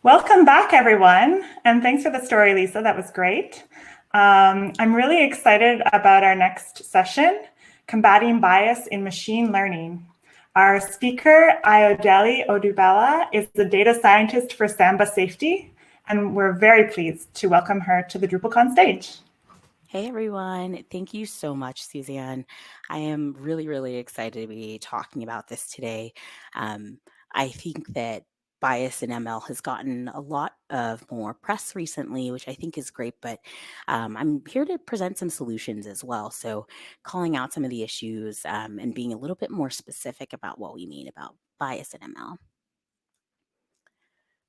Welcome back, everyone, and thanks for the story, Lisa. That was great. I'm really excited about our next session, Combating Bias in Machine Learning. Our speaker, Ayodele Odubela, is the data scientist for Samba Safety, and we're very pleased to welcome her to the DrupalCon stage. Hey everyone, thank you so much, Suzanne. I am really excited to be talking about this today. I think that bias in ML has gotten a lot of more press recently, which I think is great, but I'm here to present some solutions as well. So calling out some of the issues and being a little bit more specific about what we mean about bias in ML.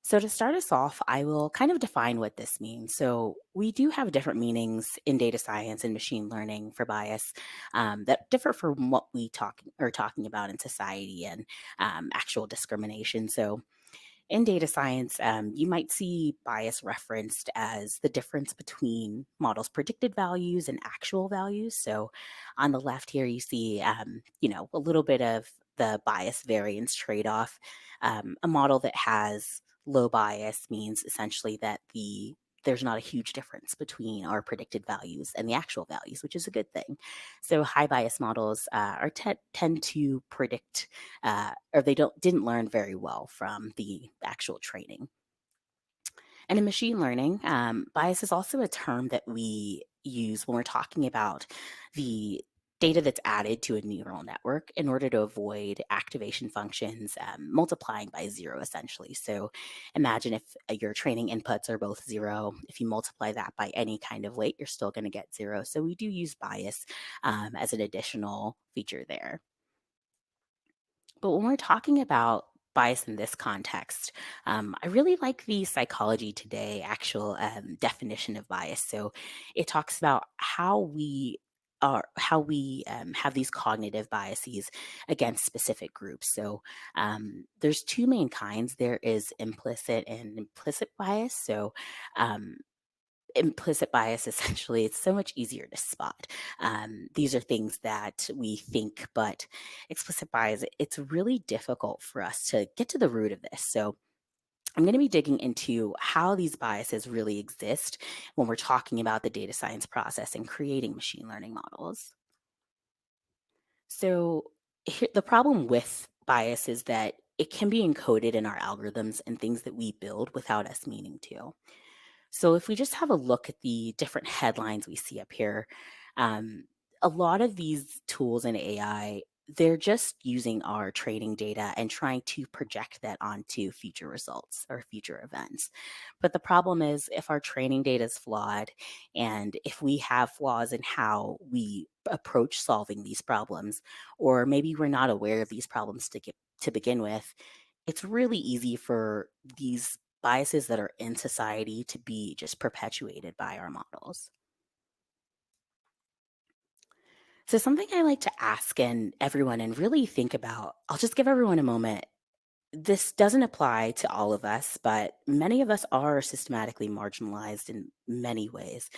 So to start us off, I will kind of define what this means. So we do have different meanings in data science and machine learning for bias that differ from what we are talking about in society and actual discrimination. So in data science, you might see bias referenced as the difference between models' predicted values and actual values. So on the left here, you see, a little bit of the bias variance trade-off. A model that has low bias means essentially that there's not a huge difference between our predicted values and the actual values, which is a good thing. So high bias models tend to predict or they didn't learn very well from the actual training. And in machine learning, bias is also a term that we use when we're talking about the data that's added to a neural network in order to avoid activation functions multiplying by zero, essentially. So imagine if your training inputs are both zero. If you multiply that by any kind of weight, you're still going to get zero. So we do use bias as an additional feature there. But when we're talking about bias in this context, I really like the Psychology Today actual definition of bias. So it talks about how we have these cognitive biases against specific groups. So there's two main kinds. There is implicit and implicit bias. So um, implicit bias, essentially, it's so much easier to spot. These are things that we think, but explicit bias, it's really difficult for us to get to the root of this. So I'm going to be digging into how these biases really exist when we're talking about the data science process and creating machine learning models. So the problem with bias is that it can be encoded in our algorithms and things that we build without us meaning to. So if we just have a look at the different headlines we see up here, um, a lot of these tools in AI, they're just using our training data and trying to project that onto future results or future events. But the problem is if our training data is flawed and if we have flaws in how we approach solving these problems, or maybe we're not aware of these problems to begin with, it's really easy for these biases that are in society to be just perpetuated by our models. So something I like to ask and everyone and really think about, I'll just give everyone a moment. This doesn't apply to all of us, but many of us are systematically marginalized in many ways.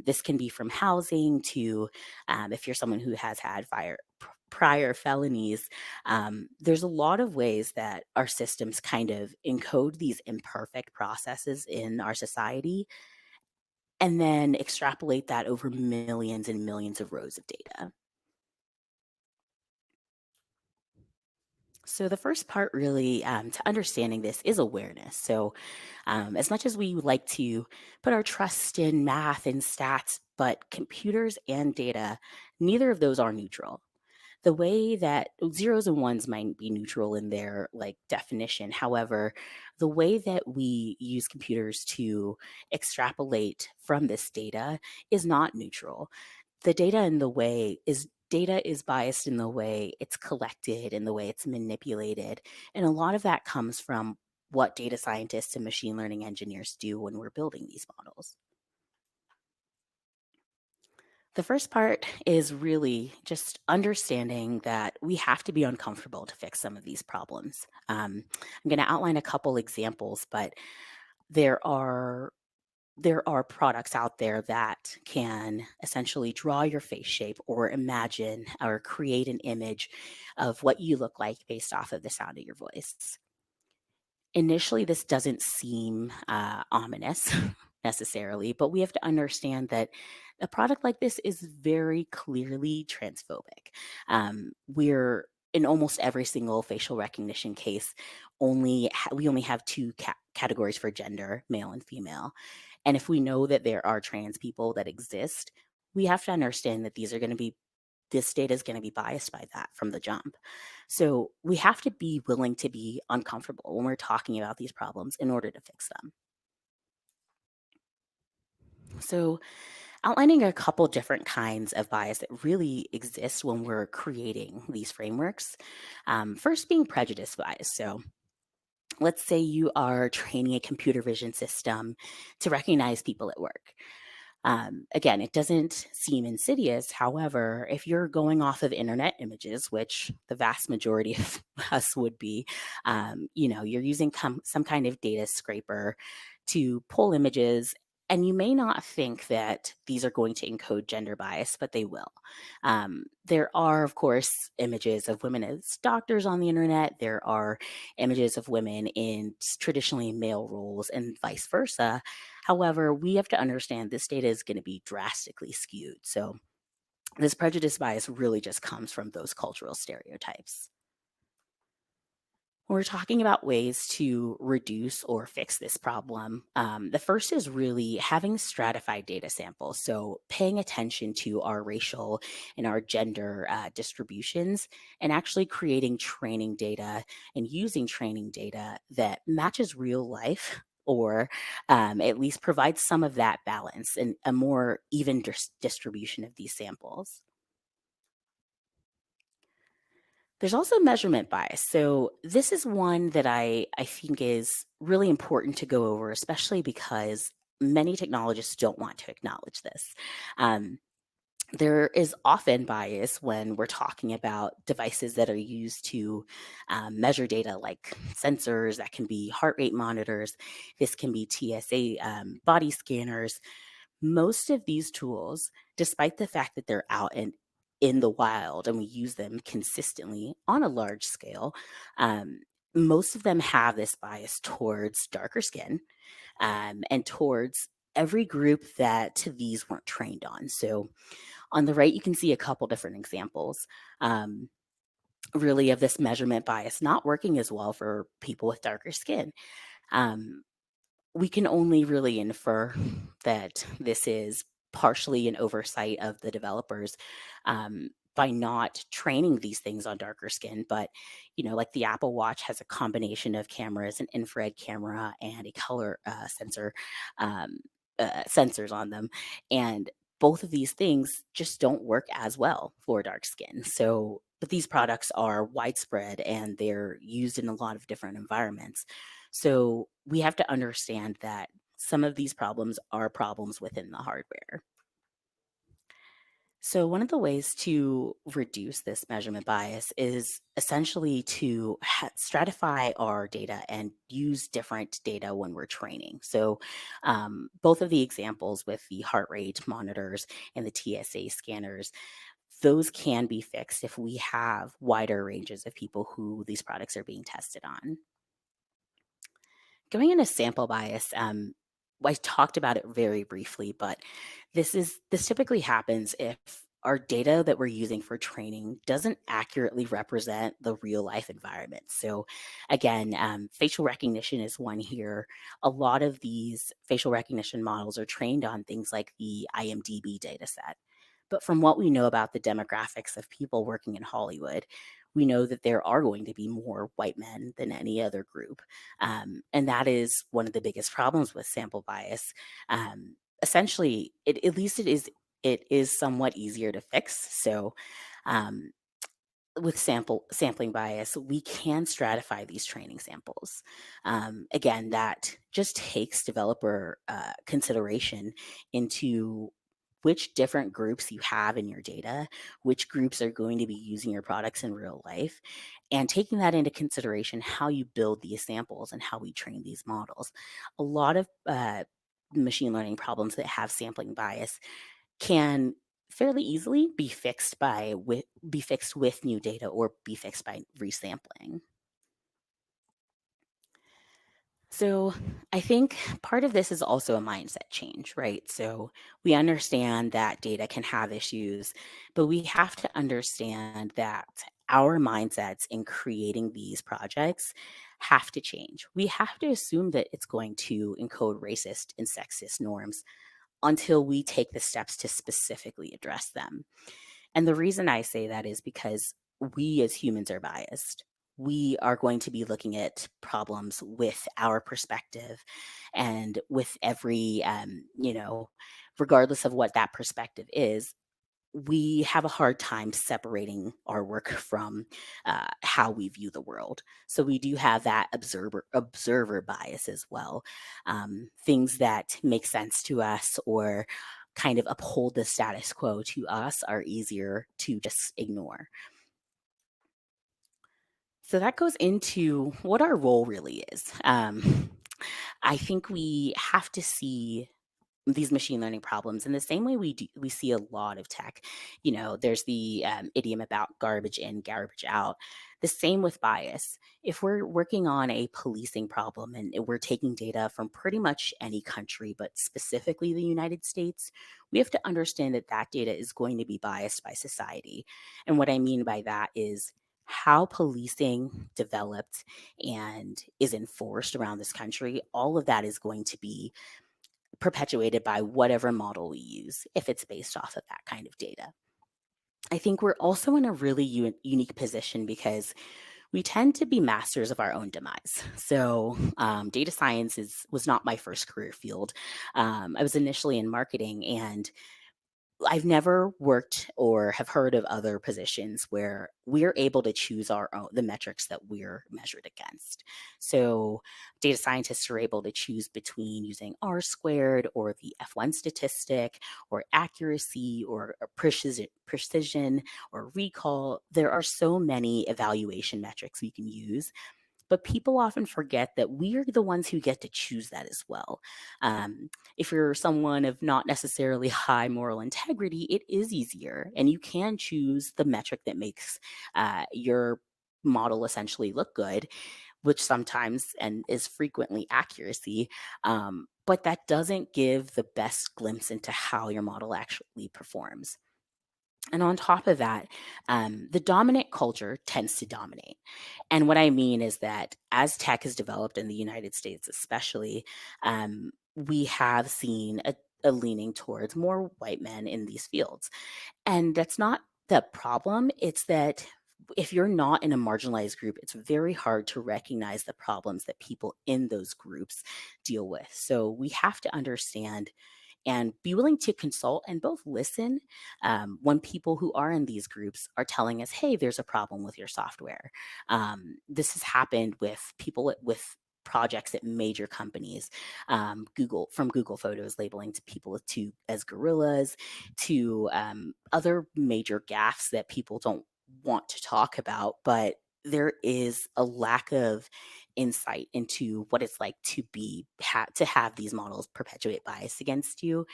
This can be from housing to if you're someone who has had prior felonies. There's a lot of ways that our systems kind of encode these imperfect processes in our society and then extrapolate that over millions and millions of rows of data. So the first part really to understanding this is awareness. So as much as we would like to put our trust in math and stats, but computers and data, neither of those are neutral. The way that zeros and ones might be neutral in their like definition. However, the way that we use computers to extrapolate from this data is not neutral. The data in the way is data is biased in the way it's collected, in the way it's manipulated. And a lot of that comes from what data scientists and machine learning engineers do when we're building these models. The first part is really just understanding that we have to be uncomfortable to fix some of these problems. I'm going to outline a couple examples, but there are there are products out there that can essentially draw your face shape or imagine or create an image of what you look like based off of the sound of your voice. Initially, this doesn't seem ominous necessarily, but we have to understand that a product like this is very clearly transphobic. We're in almost every single facial recognition case, we only have two categories for gender, male and female. And if we know that there are trans people that exist, we have to understand that this data is going to be biased by that from the jump. So we have to be willing to be uncomfortable when we're talking about these problems in order to fix them. So outlining a couple different kinds of bias that really exist when we're creating these frameworks. First being prejudice bias. So let's say you are training a computer vision system to recognize people at work. Again, it doesn't seem insidious. However, if you're going off of internet images, which the vast majority of us would be, you're using some kind of data scraper to pull images. And you may not think that these are going to encode gender bias, but they will. There are, of course, images of women as doctors on the internet. There are images of women in traditionally male roles and vice versa. However, we have to understand this data is going to be drastically skewed. So this prejudice bias really just comes from those cultural stereotypes. When we're talking about ways to reduce or fix this problem, the first is really having stratified data samples. So paying attention to our racial and our gender distributions and actually creating training data and using training data that matches real life or at least provides some of that balance and a more even distribution of these samples. There's also measurement bias. So this is one that I think is really important to go over, especially because many technologists don't want to acknowledge this. Um, there is often bias when we're talking about devices that are used to measure data like sensors, that can be heart rate monitors, this can be TSA body scanners. Most of these tools, despite the fact that they're out and in the wild and we use them consistently on a large scale, um, most of them have this bias towards darker skin and towards every group that these weren't trained on. So on the right, you can see a couple different examples. Really, of this measurement bias not working as well for people with darker skin. Um, we can only really infer that this is partially an oversight of the developers by not training these things on darker skin. But, like the Apple Watch has a combination of cameras, an infrared camera, and a color um, sensors on them. And both of these things just don't work as well for dark skin. So, but these products are widespread and they're used in a lot of different environments. So we have to understand that some of these problems are problems within the hardware. So one of the ways to reduce this measurement bias is essentially to stratify our data and use different data when we're training. So both of the examples with the heart rate monitors and the TSA scanners, those can be fixed if we have wider ranges of people who these products are being tested on. Going into sample bias, I talked about it very briefly, but this typically happens if our data that we're using for training doesn't accurately represent the real life environment. So again, facial recognition is one here. A lot of these facial recognition models are trained on things like the IMDb data set. But from what we know about the demographics of people working in Hollywood, we know that there are going to be more white men than any other group. And that is one of the biggest problems with sample bias. Essentially, at least it is somewhat easier to fix. So um, with sampling bias, we can stratify these training samples. Again, that just takes developer consideration into which different groups you have in your data, which groups are going to be using your products in real life, and taking that into consideration how you build these samples and how we train these models. A lot of machine learning problems that have sampling bias can fairly easily be fixed with new data or be fixed by resampling. So I think part of this is also a mindset change, right? So we understand that data can have issues, but we have to understand that our mindsets in creating these projects have to change. We have to assume that it's going to encode racist and sexist norms until we take the steps to specifically address them. And the reason I say that is because we as humans are biased. We are going to be looking at problems with our perspective and with every, regardless of what that perspective is, we have a hard time separating our work from how we view the world. So we do have that observer bias as well. Things that make sense to us or kind of uphold the status quo to us are easier to just ignore. So that goes into what our role really is. I think we have to see these machine learning problems in the same way we see a lot of tech. There's the idiom about garbage in, garbage out. The same with bias. If we're working on a policing problem and we're taking data from pretty much any country, but specifically the United States, we have to understand that that data is going to be biased by society. And what I mean by that is how policing developed and is enforced around this country, all of that is going to be perpetuated by whatever model we use if it's based off of that kind of data. I think we're also in a really unique position because we tend to be masters of our own demise. So, data science was not my first career field. I was initially in marketing, and I've never worked or have heard of other positions where we're able to choose the metrics that we're measured against. So data scientists are able to choose between using R squared or the F1 statistic or accuracy or precision or recall. There are so many evaluation metrics we can use, but people often forget that we are the ones who get to choose that as well. If you're someone of not necessarily high moral integrity, it is easier, and you can choose the metric that makes your model essentially look good, which sometimes and is frequently accuracy. But that doesn't give the best glimpse into how your model actually performs. And on top of that, the dominant culture tends to dominate. And what I mean is that as tech has developed in the United States, especially, we have seen a leaning towards more white men in these fields. And that's not the problem. It's that if you're not in a marginalized group, it's very hard to recognize the problems that people in those groups deal with. So we have to understand and be willing to consult and both listen when people who are in these groups are telling us, hey, there's a problem with your software. This has happened with people with projects at major companies, from Google Photos labeling to people as gorillas, to other major gaffes that people don't want to talk about, but there is a lack of insight into what it's like to have these models perpetuate bias against you.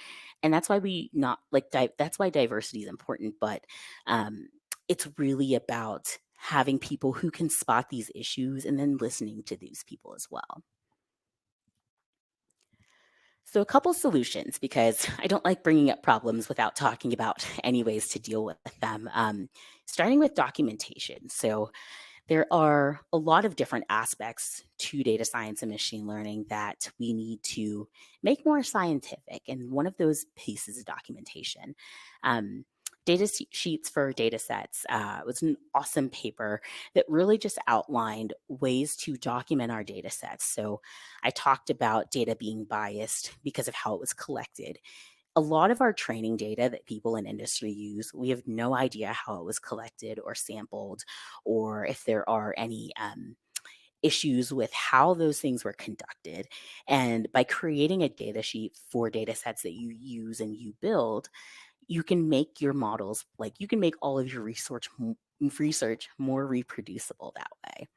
And that's why we not like that's why diversity is important, but it's really about having people who can spot these issues and then listening to these people as well. So, a couple solutions, because I don't like bringing up problems without talking about any ways to deal with them. Starting with documentation. So, there are a lot of different aspects to data science and machine learning that we need to make more scientific. And one of those pieces is documentation. Um, Sheets for data sets was an awesome paper that really just outlined ways to document our data sets. So I talked about data being biased because of how it was collected. A lot of our training data that people in industry use, we have no idea how it was collected or sampled, or if there are any issues with how those things were conducted. And by creating a data sheet for data sets that you use and you build, you can make your models, like you can make all of your research more reproducible that way.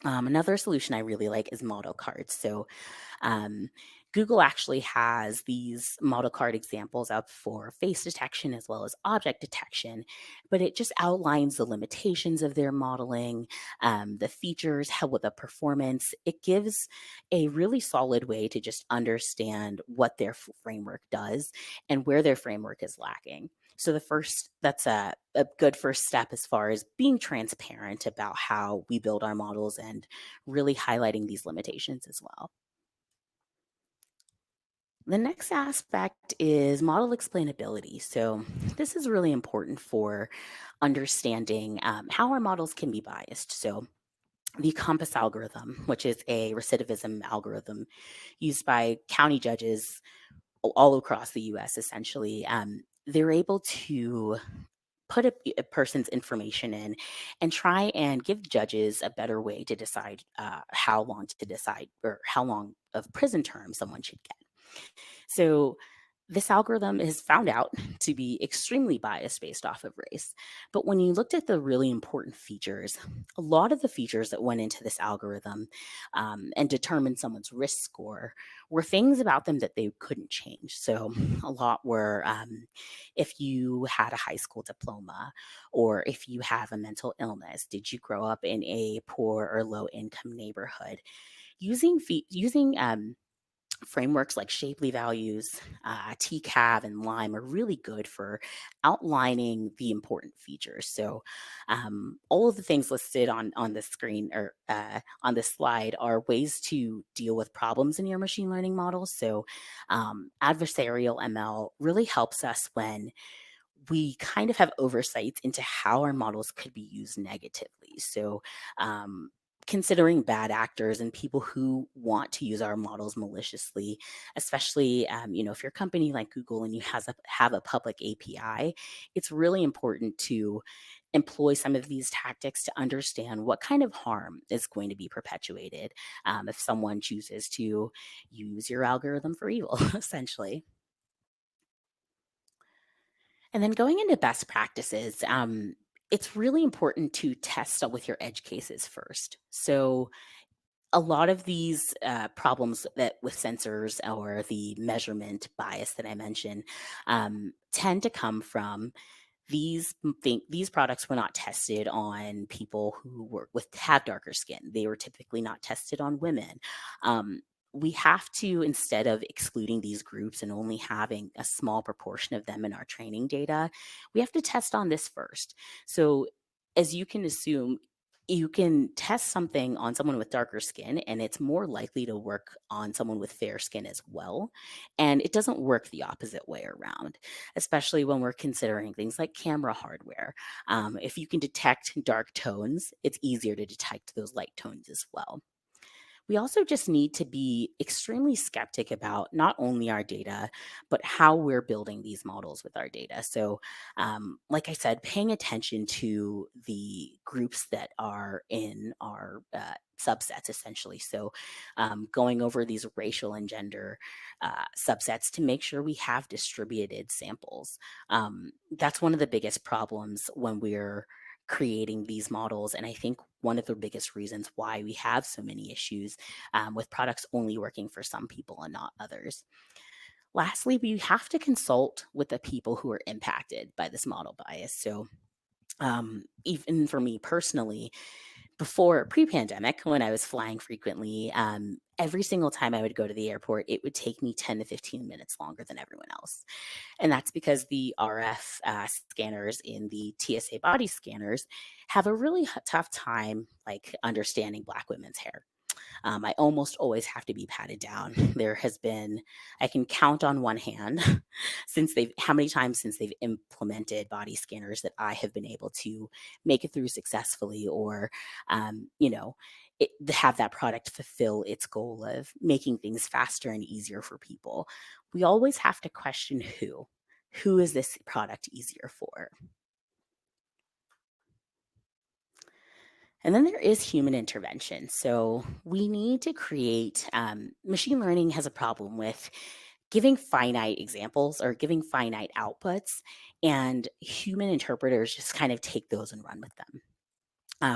Another solution I really like is model cards. So Google actually has these model card examples up for face detection as well as object detection, but it just outlines the limitations of their modeling, the features, how with the performance. It gives a really solid way to just understand what their framework does and where their framework is lacking. So that's a good first step as far as being transparent about how we build our models and really highlighting these limitations as well. The next aspect is model explainability. So, this is really important for understanding how our models can be biased. So, the COMPAS algorithm, which is a recidivism algorithm used by county judges all across the US, essentially, they're able to put a person's information in and try and give judges a better way to decide how long to decide or how long of prison term someone should get. So this algorithm is found out to be extremely biased based off of race. But when you looked at the really important features, a lot of the features that went into this algorithm and determined someone's risk score were things about them that they couldn't change. So a lot were if you had a high school diploma, or if you have a mental illness, did you grow up in a poor or low income neighborhood? Using frameworks like Shapely Values, TCAV, and Lime are really good for outlining the important features. So, all of the things listed on the screen or on this slide are ways to deal with problems in your machine learning models. So, adversarial ML really helps us when we kind of have oversight into how our models could be used negatively. So, considering bad actors and people who want to use our models maliciously, especially if you're a company like Google and you have a public API, it's really important to employ some of these tactics to understand what kind of harm is going to be perpetuated if someone chooses to use your algorithm for evil, essentially. And then going into best practices, it's really important to test with your edge cases first. So a lot of these problems that with sensors or the measurement bias that I mentioned tend to come from these products were not tested on people who have darker skin. They were typically not tested on women. Um, we have to, instead of excluding these groups and only having a small proportion of them in our training data, we have to test on this first. So, as you can assume, you can test something on someone with darker skin, and it's more likely to work on someone with fair skin as well. And it doesn't work the opposite way around, especially when we're considering things like camera hardware. If you can detect dark tones, it's easier to detect those light tones as well. We also just need to be extremely skeptic about not only our data, but how we're building these models with our data. So, like I said, paying attention to the groups that are in our subsets, essentially. So, going over these racial and gender subsets to make sure we have distributed samples. That's one of the biggest problems when we're creating these models. And I think one of the biggest reasons why we have so many issues with products only working for some people and not others. Lastly, we have to consult with the people who are impacted by this model bias. So, even for me personally, before pre-pandemic, when I was flying frequently, every single time I would go to the airport, it would take me 10 to 15 minutes longer than everyone else. And that's because the RF scanners in the TSA body scanners have a really tough time like understanding Black women's hair. I almost always have to be patted down. There has been, I can count on one hand how many times since they've implemented body scanners that I have been able to make it through successfully, or, have that product fulfill its goal of making things faster and easier for people. We always have to question who. Who is this product easier for? And then there is human intervention. So we need to create, machine learning has a problem with giving finite examples or giving finite outputs, and human interpreters just kind of take those and run with them.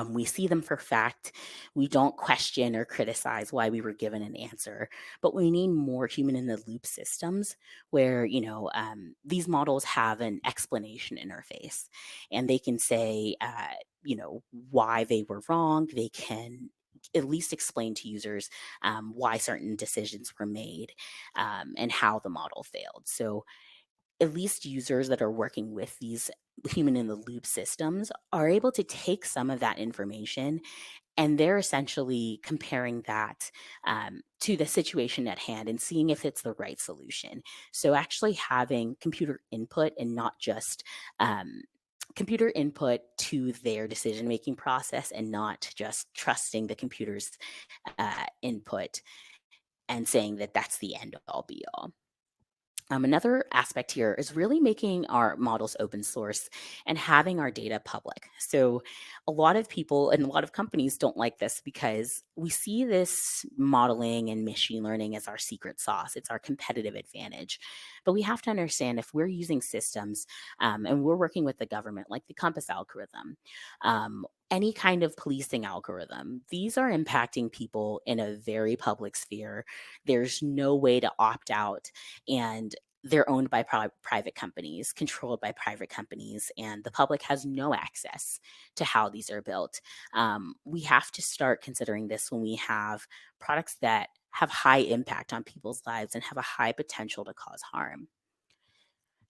We see them for fact. We don't question or criticize why we were given an answer, but we need more human in the loop systems where, these models have an explanation interface and they can say, why they were wrong. They can at least explain to users why certain decisions were made and how the model failed. So at least users that are working with these human in the loop systems are able to take some of that information and they're essentially comparing that to the situation at hand and seeing if it's the right solution. So actually having computer input and not just computer input to their decision making process and not just trusting the computer's input and saying that that's the end all be all. Another aspect here is really making our models open source and having our data public. So, a lot of people and a lot of companies don't like this because we see this modeling and machine learning as our secret sauce. It's our competitive advantage. But we have to understand if we're using systems and we're working with the government, like the Compass algorithm, any kind of policing algorithm, these are impacting people in a very public sphere. There's no way to opt out. And they're owned by private companies, controlled by private companies, and the public has no access to how these are built. We have to start considering this when we have products that have high impact on people's lives and have a high potential to cause harm.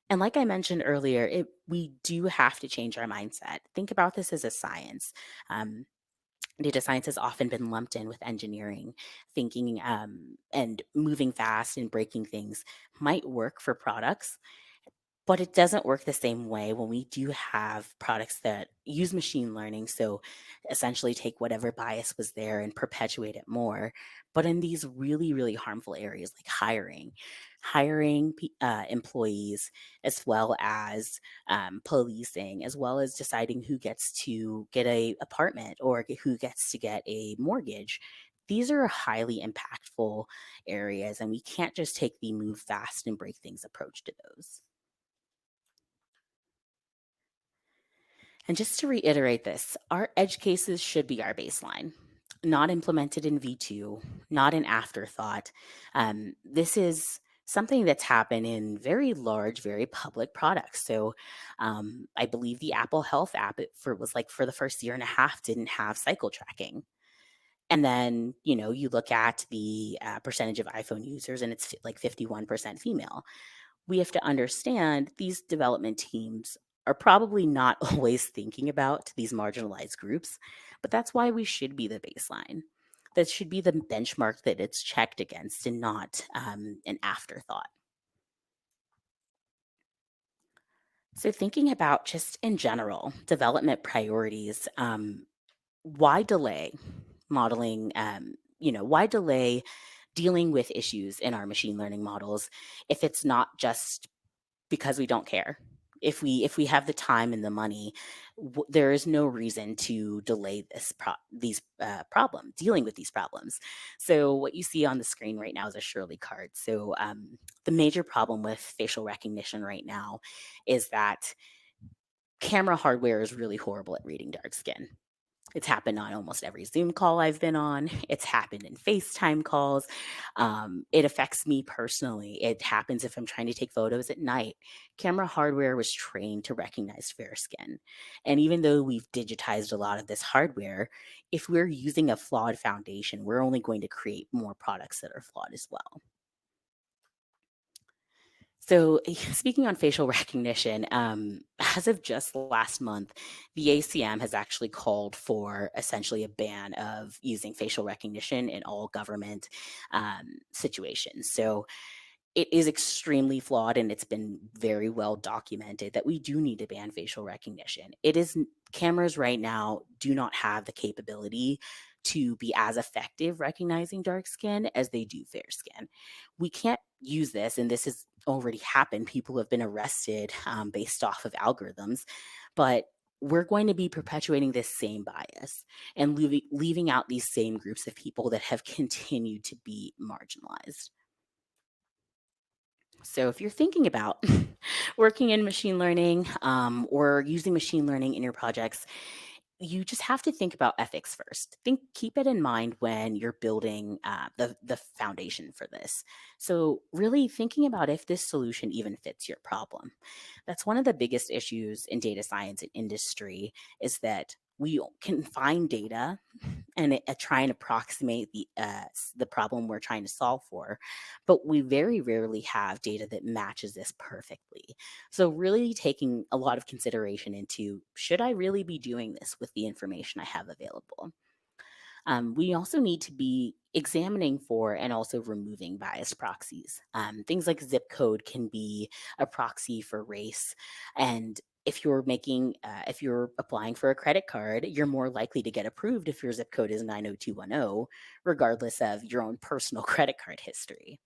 And like I mentioned earlier, we do have to change our mindset. Think about this as a science. Um, Data science has often been lumped in with engineering, thinking and moving fast and breaking things might work for products, but it doesn't work the same way when we do have products that use machine learning. So essentially take whatever bias was there and perpetuate it more. But in these really, really harmful areas like hiring employees, as well as policing, as well as deciding who gets to get a apartment or who gets to get a mortgage. These are highly impactful areas, and we can't just take the move fast and break things approach to those. And just to reiterate this, our edge cases should be our baseline, not implemented in V2, not an afterthought. This is something that's happened in very large, very public products. So I believe the Apple Health app was like for the first year and a half didn't have cycle tracking. And then, you look at the percentage of iPhone users and it's like 51% female. We have to understand these development teams are probably not always thinking about these marginalized groups, but that's why we should be the baseline. That should be the benchmark that it's checked against and not an afterthought. So, thinking about just in general development priorities, why delay modeling? Why delay dealing with issues in our machine learning models if it's not just because we don't care. If we have the time and the money, there is no reason to delay these problems, dealing with these problems. So what you see on the screen right now is a Shirley card. So the major problem with facial recognition right now is that camera hardware is really horrible at reading dark skin. It's happened on almost every Zoom call I've been on. It's happened in FaceTime calls. It affects me personally. It happens if I'm trying to take photos at night. Camera hardware was trained to recognize fair skin. And even though we've digitized a lot of this hardware, if we're using a flawed foundation, we're only going to create more products that are flawed as well. So, speaking on facial recognition, as of just last month, the ACM has actually called for essentially a ban of using facial recognition in all government situations. So, it is extremely flawed and it's been very well documented that we do need to ban facial recognition. Cameras right now do not have the capability to be as effective recognizing dark skin as they do fair skin. We can't use this, and this has already happened. People have been arrested based off of algorithms, but we're going to be perpetuating this same bias and leaving out these same groups of people that have continued to be marginalized. So, if you're thinking about working in machine learning or using machine learning in your projects, you just have to think about ethics first. Keep it in mind when you're building the foundation for this. So really thinking about if this solution even fits your problem. That's one of the biggest issues in data science and industry is that we can find data and try and approximate the problem we're trying to solve for, but we very rarely have data that matches this perfectly. So really taking a lot of consideration into, should I really be doing this with the information I have available? We also need to be examining for and also removing biased proxies. Things like zip code can be a proxy for race. And if you're applying for a credit card, you're more likely to get approved if your zip code is 90210, regardless of your own personal credit card history.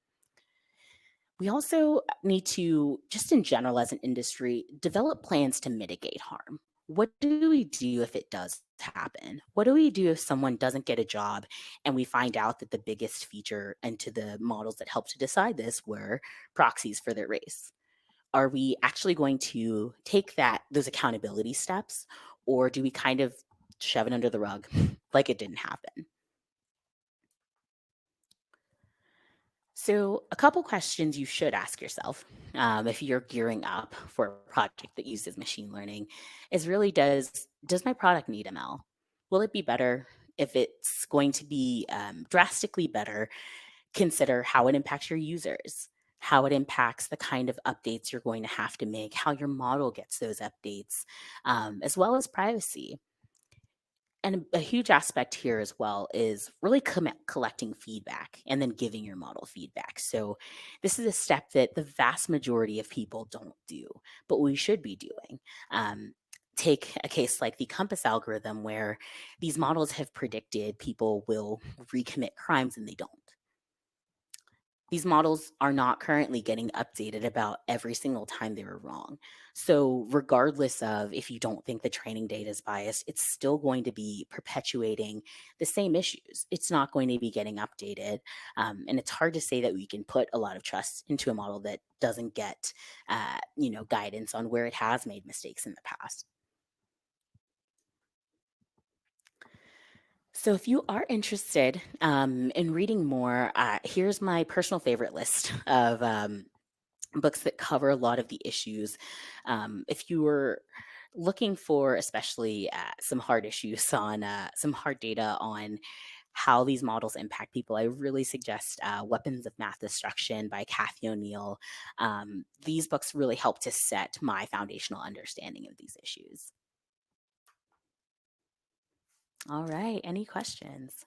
We also need to, just in general as an industry, develop plans to mitigate harm. What do we do if it does happen? What do we do if someone doesn't get a job and we find out that the biggest feature into the models that helped to decide this were proxies for their race? Are we actually going to take those accountability steps, or do we kind of shove it under the rug like it didn't happen? So, a couple questions you should ask yourself if you're gearing up for a project that uses machine learning is really, does my product need ML? Will it be better? If it's going to be drastically better, consider how it impacts your users, how it impacts the kind of updates you're going to have to make, how your model gets those updates, as well as privacy. And a huge aspect here as well is really collecting feedback and then giving your model feedback. So, this is a step that the vast majority of people don't do, but we should be doing. Take a case like the Compass algorithm, where these models have predicted people will recommit crimes and they don't. These models are not currently getting updated about every single time they were wrong. So, regardless of if you don't think the training data is biased, it's still going to be perpetuating the same issues. It's not going to be getting updated. And it's hard to say that we can put a lot of trust into a model that doesn't get, guidance on where it has made mistakes in the past. So, if you are interested in reading more, here's my personal favorite list of books that cover a lot of the issues. If you were looking for, especially some hard issues on some hard data on how these models impact people, I really suggest Weapons of Math Destruction by Kathy O'Neill. These books really help to set my foundational understanding of these issues. All right, any questions?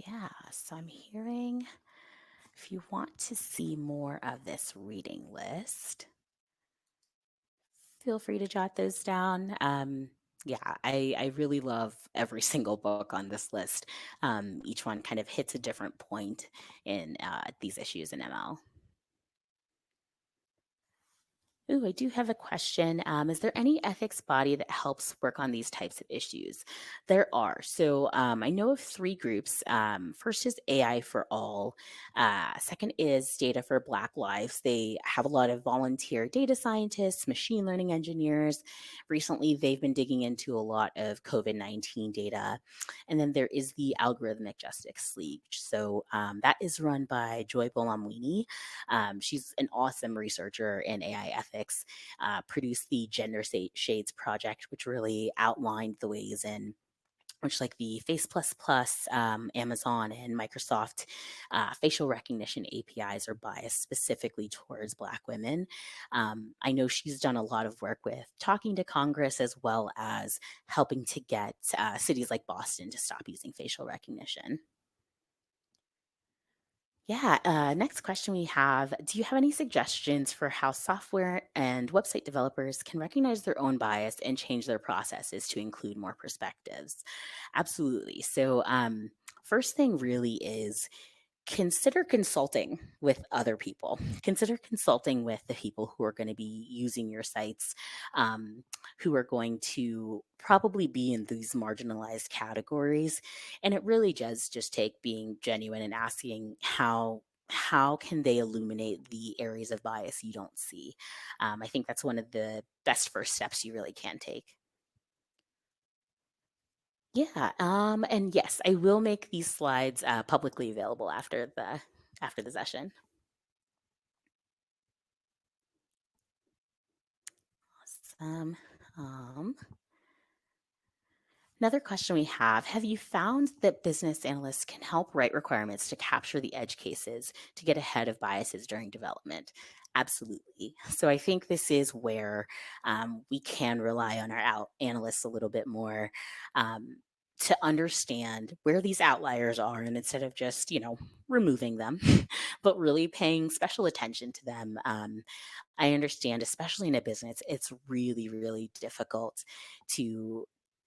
Yeah, so I'm hearing, if you want to see more of this reading list, feel free to jot those down. Yeah, I really love every single book on this list. Each one kind of hits a different point in these issues in ML. Ooh, I do have a question. Is there any ethics body that helps work on these types of issues? There are. So I know of three groups. First is AI for All. Second is Data for Black Lives. They have a lot of volunteer data scientists, machine learning engineers. Recently, they've been digging into a lot of COVID-19 data. And then there is the Algorithmic Justice League. So that is run by Joy Bolamwini. She's an awesome researcher in AI ethics, produced the Gender Shades Project, which really outlined the ways in which like the Face++, Amazon, and Microsoft facial recognition APIs are biased specifically towards Black women. I know she's done a lot of work with talking to Congress as well as helping to get cities like Boston to stop using facial recognition. Yeah, next question we have, do you have any suggestions for how software and website developers can recognize their own bias and change their processes to include more perspectives? Absolutely. So, first thing really is consider consulting with other people. Consider consulting with the people who are going to be using your sites, um, who are going to probably be in these marginalized categories. And it really does just take being genuine and asking how can they illuminate the areas of bias you don't see. I think that's one of the best first steps you really can take. Yeah, and yes, I will make these slides publicly available after the session. Awesome. Um, Another question we have you found that business analysts can help write requirements to capture the edge cases to get ahead of biases during development? Absolutely. So I think this is where we can rely on our analysts a little bit more um, to understand where these outliers are, and instead of just, removing them, but really paying special attention to them. I understand, especially in a business, it's really, really difficult to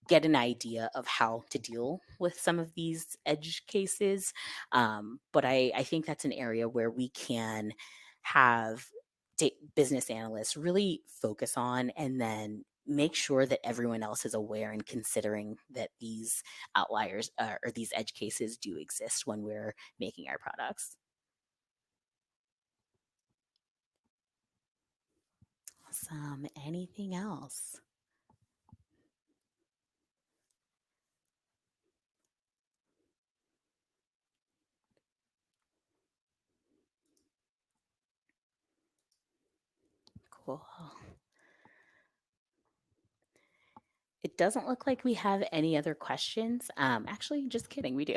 get an idea of how to deal with some of these edge cases. But I think that's an area where we can have business analysts really focus on and then make sure that everyone else is aware and considering that these outliers or these edge cases do exist when we're making our products. Awesome. Anything else? Cool. It doesn't look like we have any other questions. Actually, just kidding, we do.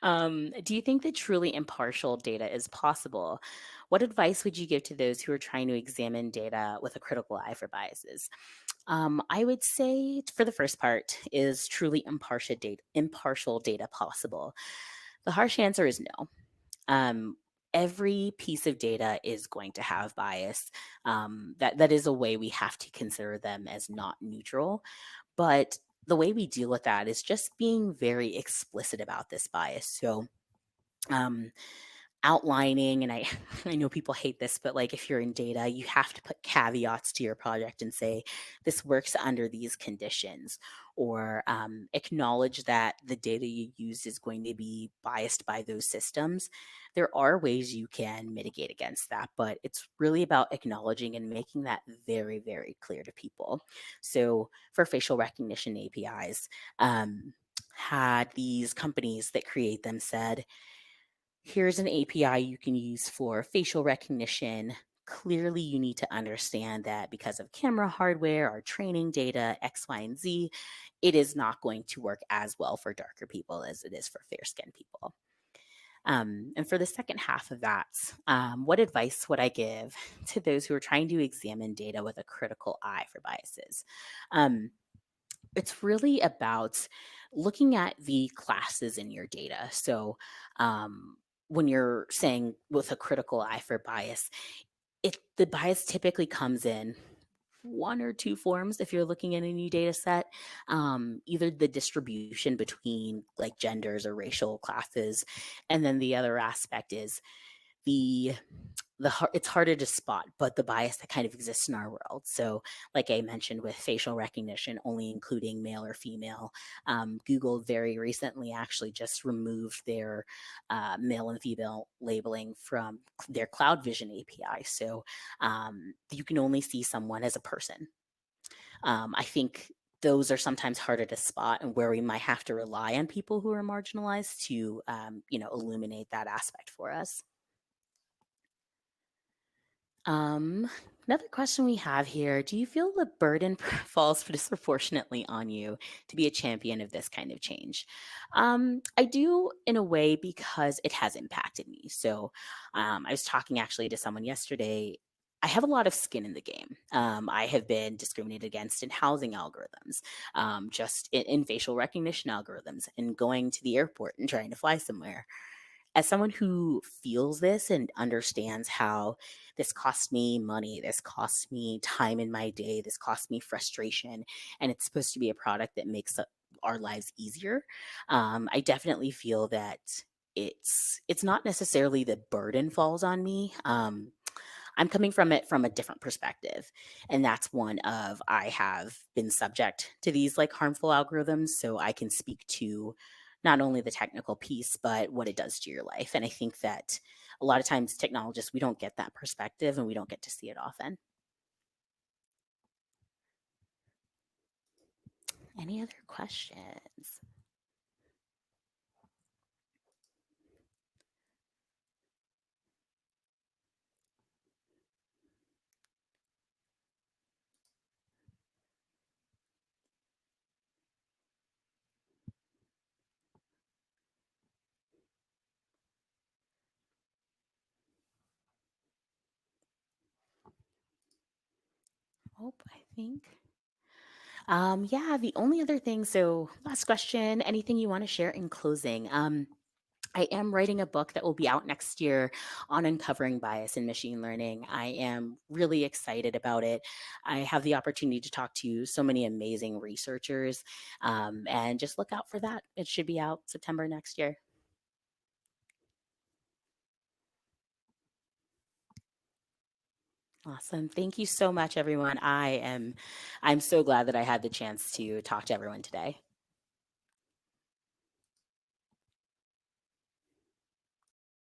Do you think that truly impartial data is possible? What advice would you give to those who are trying to examine data with a critical eye for biases? I would say for the first part, is truly impartial data possible? The harsh answer is no. Um, every piece of data is going to have bias. That is a way we have to consider them as not neutral. But the way we deal with that is just being very explicit about this bias. So, um, outlining, and I I know people hate this, but like if you're in data, you have to put caveats to your project and say this works under these conditions, or acknowledge that the data you use is going to be biased by those systems. There are ways you can mitigate against that, but it's really about acknowledging and making that very, very clear to people. So for facial recognition APIs, had these companies that create them said, here's an API you can use for facial recognition. Clearly, you need to understand that because of camera hardware, our training data, X, Y, and Z, it is not going to work as well for darker people as it is for fair skinned people. And for the second half of that, what advice would I give to those who are trying to examine data with a critical eye for biases? Um, it's really about looking at the classes in your data. So, when you're saying with a critical eye for bias, the bias typically comes in one or two forms if you're looking at a new data set. Either the distribution between like genders or racial classes, and then the other aspect is the it's harder to spot, but the bias that kind of exists in our world. So, like I mentioned, with facial recognition only including male or female, Google very recently actually just removed their male and female labeling from their Cloud Vision API. So, you can only see someone as a person. I think those are sometimes harder to spot, and where we might have to rely on people who are marginalized to, illuminate that aspect for us. Um, Another question we have here, do you feel the burden falls disproportionately on you to be a champion of this kind of change? I do in a way because it has impacted me. So I was talking actually to someone yesterday. I have a lot of skin in the game. I have been discriminated against in housing algorithms, just in facial recognition algorithms, and going to the airport and trying to fly somewhere. As someone who feels this and understands how this costs me money, this costs me time in my day, this costs me frustration, and it's supposed to be a product that makes our lives easier, I definitely feel that it's not necessarily the burden falls on me. I'm coming from it from a different perspective. And that's one of I have been subject to these like harmful algorithms. So I can speak to not only the technical piece, but what it does to your life. And I think that a lot of times technologists, we don't get that perspective and we don't get to see it often. Any other questions? Oh, I think. Yeah, the only other thing, so last question, anything you want to share in closing? I am writing a book that will be out next year on uncovering bias in machine learning. I am really excited about it. I have the opportunity to talk to so many amazing researchers, and just look out for that. It should be out September next year. Awesome. Thank you so much, everyone. I'm so glad that I had the chance to talk to everyone today.